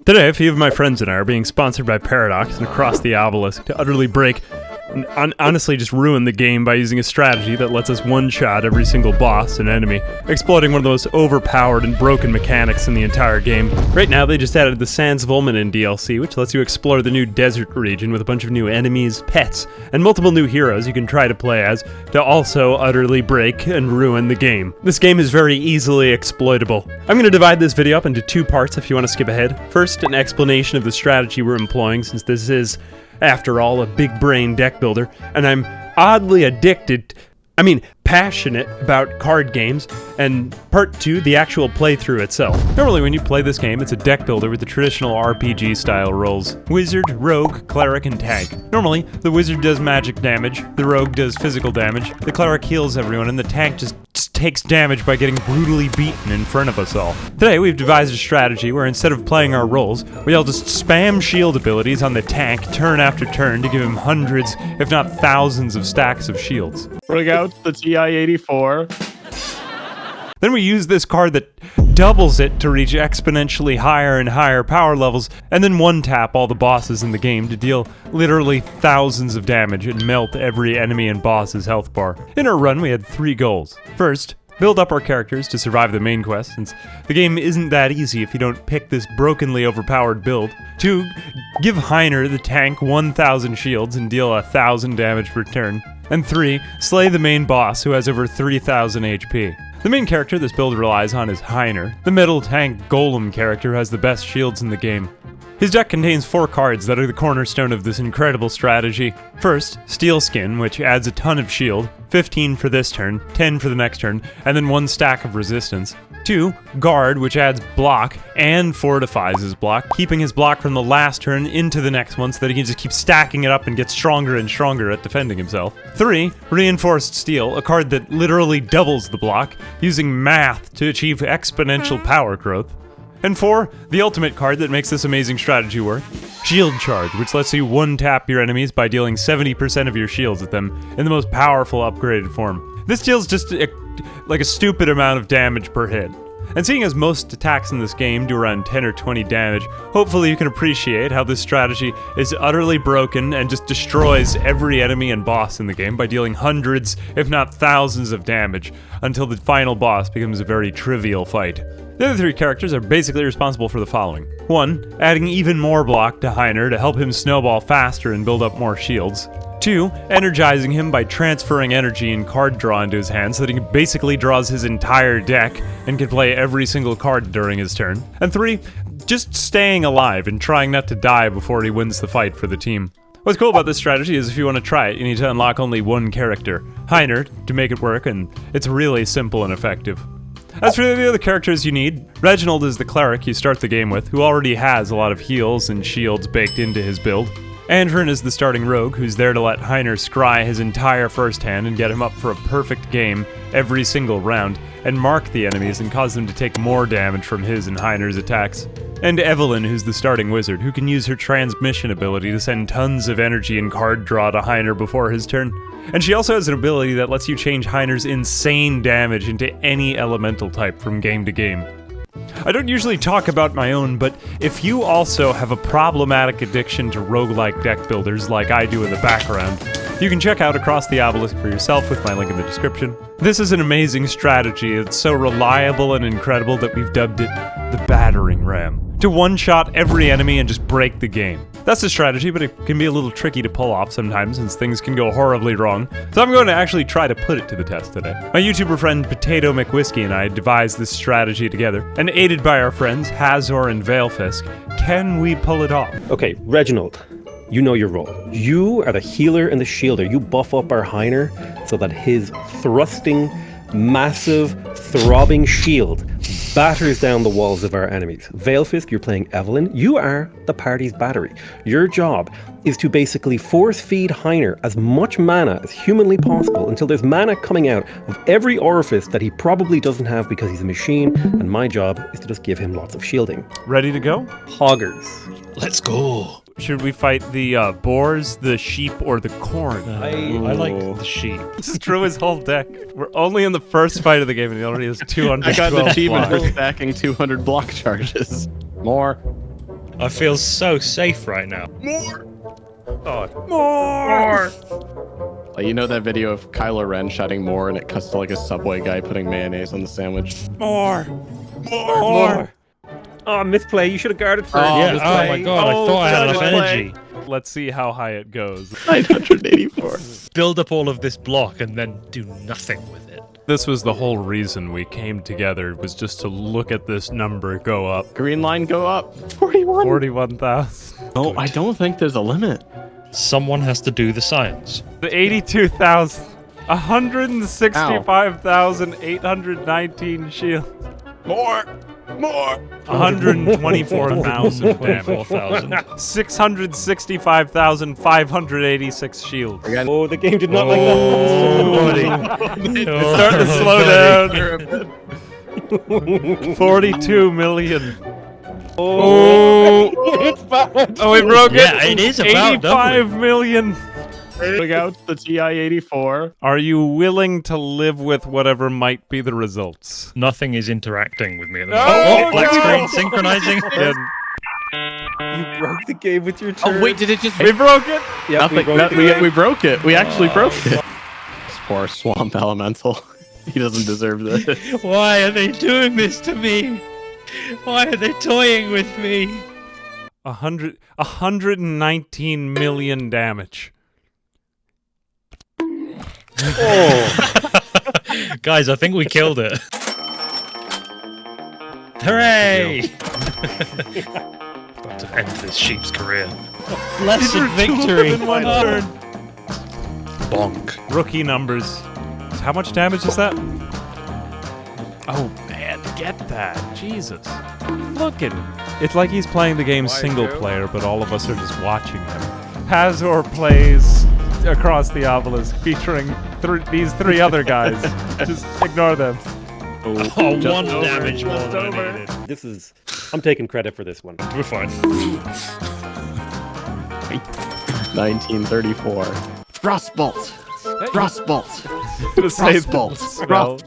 Today, a few of my friends and I are being sponsored by Paradox and across the Obelisk to utterly break and honestly just ruin the game by using a strategy that lets us one-shot every single boss and enemy, exploiting one of the most overpowered and broken mechanics in the entire game. Right now, they just added the Sans Volmanen DLC, which lets you explore the new desert region with a bunch of new enemies, pets, and multiple new heroes you can try to play as to also utterly break and ruin the game. This game is very easily exploitable. I'm going to divide this video up into two parts if you want to skip ahead. First, an explanation of the strategy we're employing, since this is, after all, a big brain deck builder, and I'm oddly passionate about card games, and part two, the actual playthrough itself. Normally when you play this game, it's a deck builder with the traditional RPG style roles: Wizard, Rogue, Cleric, and Tank. Normally, the Wizard does magic damage, the Rogue does physical damage, the Cleric heals everyone, and the Tank just takes damage by getting brutally beaten in front of us all. Today, we've devised a strategy where instead of playing our roles, we all just spam shield abilities on the Tank turn after turn to give him hundreds, if not thousands of stacks of shields. Bring out the TI-84. Then we use this card that doubles it to reach exponentially higher and higher power levels, and then one-tap all the bosses in the game to deal literally thousands of damage and melt every enemy and boss's health bar. In our run, we had 3 goals. First, build up our characters to survive the main quest, since the game isn't that easy if you don't pick this brokenly overpowered build. 2, give Heiner the Tank 1,000 shields and deal 1,000 damage per turn. And 3, slay the main boss who has over 3,000 HP. The main character this build relies on is Heiner, the metal tank golem character who has the best shields in the game. His deck contains 4 cards that are the cornerstone of this incredible strategy. First, Steel Skin, which adds a ton of shield, 15 for this turn, 10 for the next turn, and then 1 stack of resistance. 2, Guard, which adds block and fortifies his block, keeping his block from the last turn into the next one so that he can just keep stacking it up and get stronger and stronger at defending himself. 3, Reinforced Steel, a card that literally doubles the block, using math to achieve exponential power growth. And 4, the ultimate card that makes this amazing strategy work, Shield Charge, which lets you one-tap your enemies by dealing 70% of your shields at them in the most powerful upgraded form. This deals just like a stupid amount of damage per hit. And seeing as most attacks in this game do around 10 or 20 damage, hopefully you can appreciate how this strategy is utterly broken and just destroys every enemy and boss in the game by dealing hundreds, if not thousands of damage, until the final boss becomes a very trivial fight. The other 3 characters are basically responsible for the following. 1, adding even more block to Heiner to help him snowball faster and build up more shields. 2, energizing him by transferring energy and card draw into his hand so that he basically draws his entire deck and can play every single card during his turn. And 3, just staying alive and trying not to die before he wins the fight for the team. What's cool about this strategy is if you want to try it, you need to unlock only 1 character, Heiner, to make it work, and it's really simple and effective. As for the other characters you need, Reginald is the cleric you start the game with, who already has a lot of heals and shields baked into his build. Andrin is the starting rogue, who's there to let Heiner scry his entire first hand and get him up for a perfect game every single round, and mark the enemies and cause them to take more damage from his and Heiner's attacks. And Evelyn, who's the starting wizard, who can use her transmission ability to send tons of energy and card draw to Heiner before his turn. And she also has an ability that lets you change Heiner's insane damage into any elemental type from game to game. I don't usually talk about my own, but if you also have a problematic addiction to roguelike deck builders like I do in the background, you can check out Across the Obelisk for yourself with my link in the description. This is an amazing strategy. It's so reliable and incredible that we've dubbed it the battering ram, to one-shot every enemy and just break the game. That's the strategy, but it can be a little tricky to pull off sometimes since things can go horribly wrong, so I'm going to actually try to put it to the test today. My YouTuber friend Potato McWhiskey and I devised this strategy together, and aided by our friends Hazor and Veilfisk, can we pull it off? Okay, Reginald, you know your role. You are the healer and the shielder. You buff up our Heiner so that his thrusting, massive, throbbing shield batters down the walls of our enemies. Veilfisk, you're playing Evelyn. You are the party's battery. Your job is to basically force feed Heiner as much mana as humanly possible until there's mana coming out of every orifice that he probably doesn't have because he's a machine, and my job is to just give him lots of shielding. Ready to go? Poggers. Let's go. Should we fight the boars, the sheep, or the corn? I like the sheep. Just threw his whole deck. We're only in the first fight of the game and he already has 212 I got an achievement for blocks. stacking 200 block charges. More. I feel so safe right now. More! Like, you know that video of Kylo Ren shouting more, and it cuts to like a Subway guy putting mayonnaise on the sandwich? More! More. Oh, misplay. You should have guarded first. Oh, Yeah, misplay. oh my god, I thought I had enough energy. Let's see how high it goes. 984. Build up all of this block and then do nothing with it. This was the whole reason we came together, was just to look at this number go up. Green line go up. 41. 41,000. No, I don't think there's a limit. Someone has to do the science. The 82,000. 165,819 shield. More. 124,000 damage. 4,000. 665,586 shield. Oh, the game did not like that. It's starting to slow down. 42 million. Oh, it's bad. Oh, we broke it. Yeah, it is about 85 million. Look out, the TI-84. Are you willing to live with whatever might be the results? Nothing is interacting with me at the No, moment. Oh, black no. screen synchronizing. And You broke the game with your turn. Oh, wait, did it just... we broke it. Yeah, Nothing. We broke it. We actually broke it. This poor swamp elemental. He doesn't deserve this. Why are they doing this to me? Why are they toying with me? 119 million damage. Guys, I think we killed it. Hooray! About to end this sheep's career. Blessed victory! In one turn. Bonk. Rookie numbers. How much damage is that? Oh man, get that. Jesus. Look at him. It's like he's playing the game single player, but all of us are just watching him. Hazor plays across the obelisk, featuring these three other guys. Just ignore them. Oh, one damage more than I needed. This is... I'm taking credit for this one. We're fine. 1934. Frostbolt. Frostbolt. Frostbolt. Frostbolt.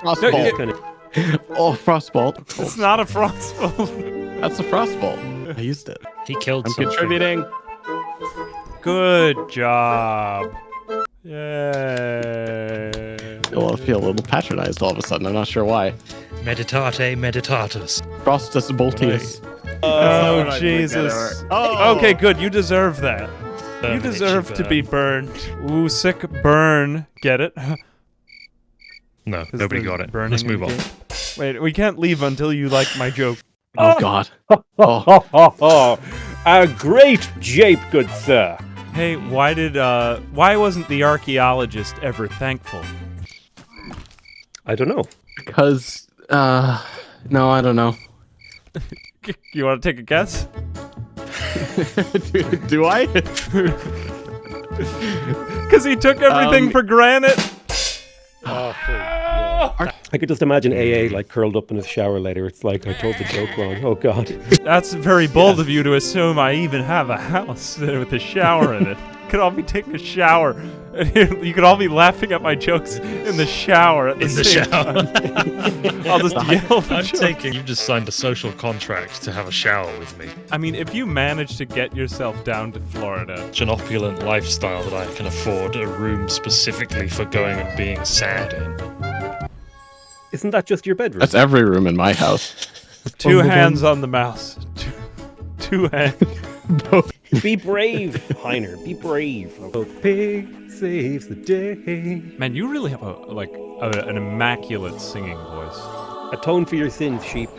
Frostbolt. Oh, Frostbolt. It's not a frostbolt. That's a Frostbolt. I used it. He killed I'm something. contributing. Good job. Yay. I feel a little patronized all of a sudden. I'm not sure why. Meditate meditatus. Frostus Boltius. Oh, Jesus. Oh. Okay, good. You deserve that. You deserve to be burned. Ooh, sick burn. Get it? No, Is nobody the got it. burning Let's move in on. the game? Wait, we can't leave until you like my joke. Oh, God. Oh. A great jape, good sir. Hey, why wasn't the archaeologist ever thankful? I don't know. Because, no, I don't know. You want to take a guess? Do I? Because he took everything for granted. I could just imagine AA like curled up in his shower later. It's like, I told the joke wrong. Oh, God. That's very bold of you to assume I even have a house with a shower in it. Could all be taking a shower. You could all be laughing at my jokes in the shower at the same time. I'll just yell the I'm joke. taking. You just signed a social contract to have a shower with me. I mean, if you manage to get yourself down to Florida, Such an opulent lifestyle that I can afford a room specifically for going and being sad in. Isn't that just your bedroom? That's every room in my house. two hands on the mouse. Two hands. Be brave, Heiner. Be brave. Oh, pig saves the day. Man, you really have an immaculate singing voice. Atone for your sins, sheep.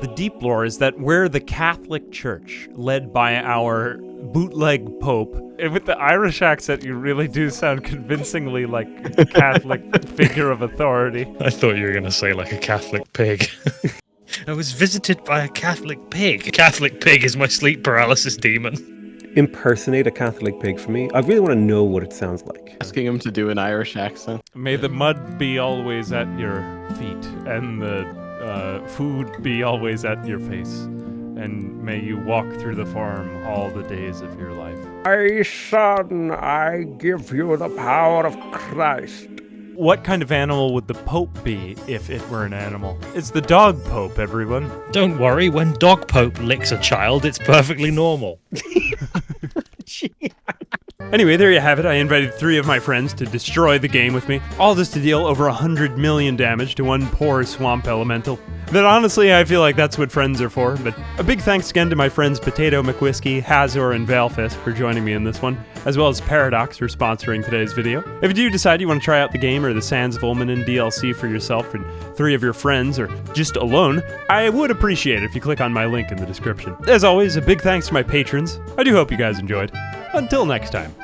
The deep lore is that we're the Catholic Church, led by our bootleg Pope. And with the Irish accent, you really do sound convincingly like a Catholic figure of authority. I thought you were going to say like a Catholic pig. I was visited by a Catholic pig. A Catholic pig is my sleep paralysis demon. Impersonate a Catholic pig for me. I really want to know what it sounds like. Asking him to do an Irish accent. May the mud be always at your feet, and the food be always at your face, and may you walk through the farm all the days of your life. My son, I give you the power of Christ. What kind of animal would the Pope be if it were an animal? It's the dog Pope, everyone. Don't worry, when Dog Pope licks a child, it's perfectly normal. Anyway, there you have it. I invited 3 of my friends to destroy the game with me. All this to deal over 100 million damage to one poor swamp elemental. But honestly, I feel like that's what friends are for. But a big thanks again to my friends Potato McWhiskey, Hazor, and Valefist for joining me in this one, as well as Paradox for sponsoring today's video. If you do decide you want to try out the game or the Sands of Ulmanen DLC for yourself and 3 of your friends, or just alone, I would appreciate it if you click on my link in the description. As always, a big thanks to my patrons. I do hope you guys enjoyed. Until next time.